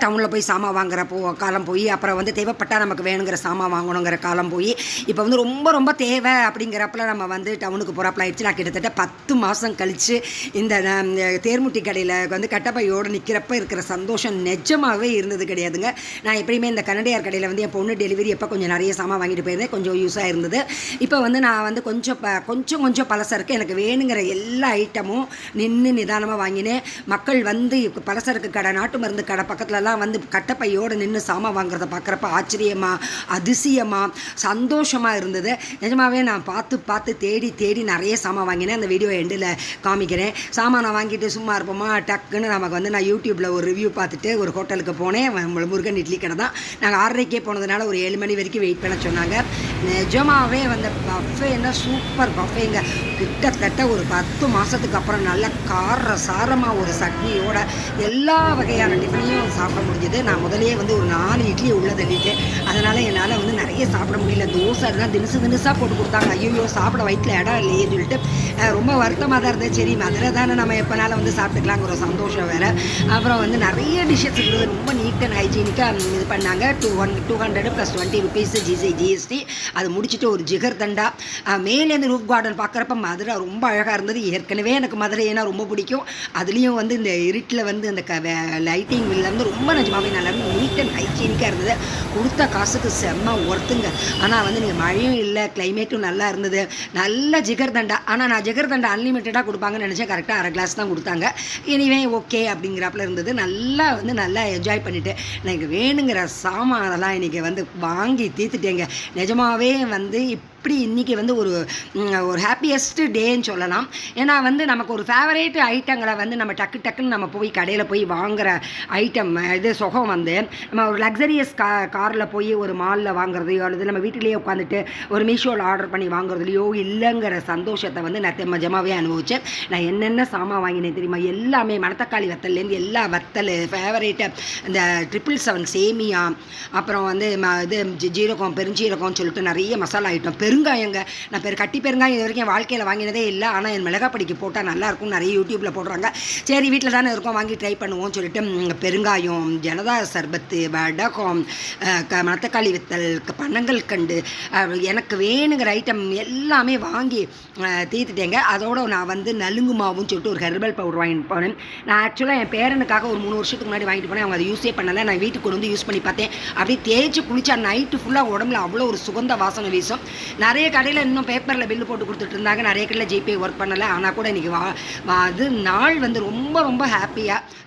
டவுனில் போய் சாமான் வாங்குற காலம் போய் அப்புறம் வந்து தேவைப்பட்டால் நமக்கு வேணுங்கிற சாமான் வாங்கணுங்கிற காலம் போய் இப்போ வந்து ரொம்ப ரொம்ப தேவை அப்படிங்கிறப்பல நம்ம வந்து டவுனுக்கு போகிறாப்புல ஆயிடுச்சு. நான் கிட்டத்தட்ட 10 மாதம் கழித்து இந்த தேர்முட்டி கடையில் வந்து கட்டப்பையோடு நிற்கிறப்ப இருக்கிற சந்தோஷம் நிஜமாகவே இருந்தது கிடையாதுங்க. நான் எப்பயுமே இந்த கன்னடியார் கடையில் வந்து என் பொண்ணு டெலிவரி எப்போ கொஞ்சம் நிறைய சாமான் வாங்கிட்டு போயிருந்தேன், கொஞ்சம் யூஸாக இருந்தது. இப்போ வந்து நான் வந்து கொஞ்சம் பலசரக்கு எனக்கு வேணுங்கிற எல்லா ஐட்டமும் நிதானமாக வாங்கினேன். மக்கள் வந்து பலசரக்கு கடை, நாட்டு மருந்து கடை பக்கத்தில் வந்து கட்டப்பையோடு நின்று சாமான் வாங்குறத பார்க்குறப்ப ஆச்சரியமாக, அதிசயமாக, சந்தோஷமாக இருந்தது. நிஜமாகவே நான் பார்த்து தேடி நிறைய சாமான் வாங்கினேன். அந்த வீடியோ எண்டில் காமிக்கிறேன். சாமான் நான் வாங்கிட்டு சும்மா இருப்போமா, டக்குன்னு நமக்கு வந்து நான் யூடியூப்பில் ஒரு ரிவ்யூ பார்த்துட்டு ஒரு ஹோட்டலுக்கு போனேன். முருகன் இட்லி கடை தான். நாங்கள் 6:30 போனதுனால ஒரு 7 மணி வரைக்கும் வெயிட் பண்ண சொன்னாங்க. நிஜமாகவே வந்து பஃபேன்னா சூப்பர் பஃபேங்க. கிட்டத்தட்ட ஒரு 10 மாதத்துக்கு அப்புறம் நல்ல சாரமாக ஒரு சட்னியோட எல்லா வகையான டிஃபனையும் சாப்பிட முடிஞ்சது. நான் முதலே வந்து ஒரு 4 இட்லி உள்ள தள்ளிட்டேன். அதனால் என்னால் வந்து நிறைய சாப்பிட முடியல. தோசை தான் தினசாக போட்டு கொடுத்தாங்க. ஐயோ சாப்பிட வயிற்றில் இடம் இல்லையே சொல்லிட்டு ரொம்ப வருத்தமாக தான் இருந்தது. சரி மதுரை தானே, நம்ம எப்போனாலும் வந்து சாப்பிட்டுக்கலாங்கிற ஒரு சந்தோஷம் வேறு. அப்புறம் வந்து நிறைய டிஷ்ஷஸ் இருந்தது. ரொம்ப நீட் அண்ட் ஹைஜீனிக்காக இது பண்ணாங்க. 200 + 20 ருபீஸ் ஜிஎஸ்டி. அது முடிச்சுட்டு ஒரு ஜிகர் தண்டா. மேலேருந்து ரூஃப் கார்டன் பார்க்குறப்ப மதுரை ரொம்ப அழகாக இருந்தது. ஏற்கனவே எனக்கு மதுரைனா ரொம்ப பிடிக்கும். அதுலேயும் வந்து இந்த இருட்டில் வந்து இந்த லைட்டிங் வந்து ரொம்ப நிஜமாகவே நல்லா இருந்து நீட் அண்ட் ஹைஜீனிக்காக இருந்தது. கொடுத்த காசுக்கு செம்ம ஒர்த்துங்க. ஆனால் வந்து நீங்கள் மழையும் இல்லை, கிளைமேட்டும் நல்லா இருந்தது. நல்ல ஜிகர் தண்டா. ஆனால் நான் ஜிகர் தண்டா அன்லிமிட்டடாக கொடுப்பாங்கன்னு நினச்சேன். கரெக்டாக 1/2 கிளாஸ் தான் கொடுத்தாங்க. இனிமே ஓகே அப்படிங்கிறாப்புல இருந்தது. நல்லா என்ஜாய் பண்ணிவிட்டு எனக்கு வேணுங்கிற சாமான் அதெல்லாம் இன்றைக்கி வந்து வாங்கி தீர்த்துட்டேங்க. நிஜமாகவே வந்து இப்படி இன்றைக்கி வந்து ஒரு ஹாப்பியஸ்ட் டேன்னு சொல்லலாம். ஏன்னா வந்து நமக்கு ஒரு ஃபேவரேட் ஐட்டங்களை வந்து நம்ம டக்குன்னு நம்ம போய் கடையில் போய் வாங்குகிற ஐட்டம் இது சுகம் வந்து நம்ம ஒரு லக்ஸரியஸ் காரில் போய் ஒரு மாலில் வாங்குறதையோ அல்லது நம்ம வீட்டிலேயே உட்காந்துட்டு ஒரு மீஷோவில் ஆர்டர் பண்ணி வாங்குறதுலையோ இல்லைங்கிற சந்தோஷத்தை வந்து நான் நிஜமாகவே அனுபவித்தேன். நான் என்னென்ன சாமான் வாங்கினேன் தெரியுமா? எல்லாமே மணத்தக்காளி வத்தல்லேருந்து எல்லா வத்தல், ஃபேவரேட்டு இந்த 777 சேமியா, அப்புறம் வந்து இது ஜீரகம், பெருஞ்சீரகம்னு சொல்லிட்டு நிறைய மசாலா ஐட்டம், பெருங்காயங்க. நான் கட்டி பெருங்காயம் இது வரைக்கும் என் வாழ்க்கையில் வாங்கினதே இல்லை. ஆனால் என் மிளகாப்பொடிக்கு போட்டால் நல்லாயிருக்கும், நிறைய யூடியூப்பில் போடுறாங்க. சரி வீட்டில் தானே இருக்கோம், வாங்கி ட்ரை பண்ணுவோம்னு சொல்லிட்டு பெருங்காயம், ஜனதா சர்பத்து, வடகம், மணத்தக்காளி வித்தல், பனங்கள் கண்டு, எனக்கு வேணுங்கிற ஐட்டம் எல்லாமே வாங்கி தீர்த்துட்டேங்க. அதோடு நான் வந்து நலுங்கு மாவுன்னு சொல்லிட்டு ஒரு ஹெர்பல் பவுடர் வாங்கிட்டு போனேன். நான் ஆக்சுவலாக என் பேரனுக்காக ஒரு 3 வருஷத்துக்கு முன்னாடி வாங்கிட்டு போனேன். அவங்க அதை யூஸே பண்ணலை. நான் வீட்டுக்கு கொண்டு வந்து யூஸ் பண்ணி பார்த்தேன். அப்படியே தேய்ச்சி குளிச்சா நைட்டு ஃபுல்லாக உடம்புல அவ்வளோ ஒரு சுகந்த வாசனை வீசும். நிறைய கடையில் இன்னும் பேப்பரில் பில்லு போட்டு கொடுத்துட்டு இருந்தாங்க. நிறைய கடையில் ஜிபே ஒர்க் பண்ணலை. ஆனால் கூட இன்றைக்கி அது நாள் வந்து ரொம்ப ரொம்ப ஹாப்பியாக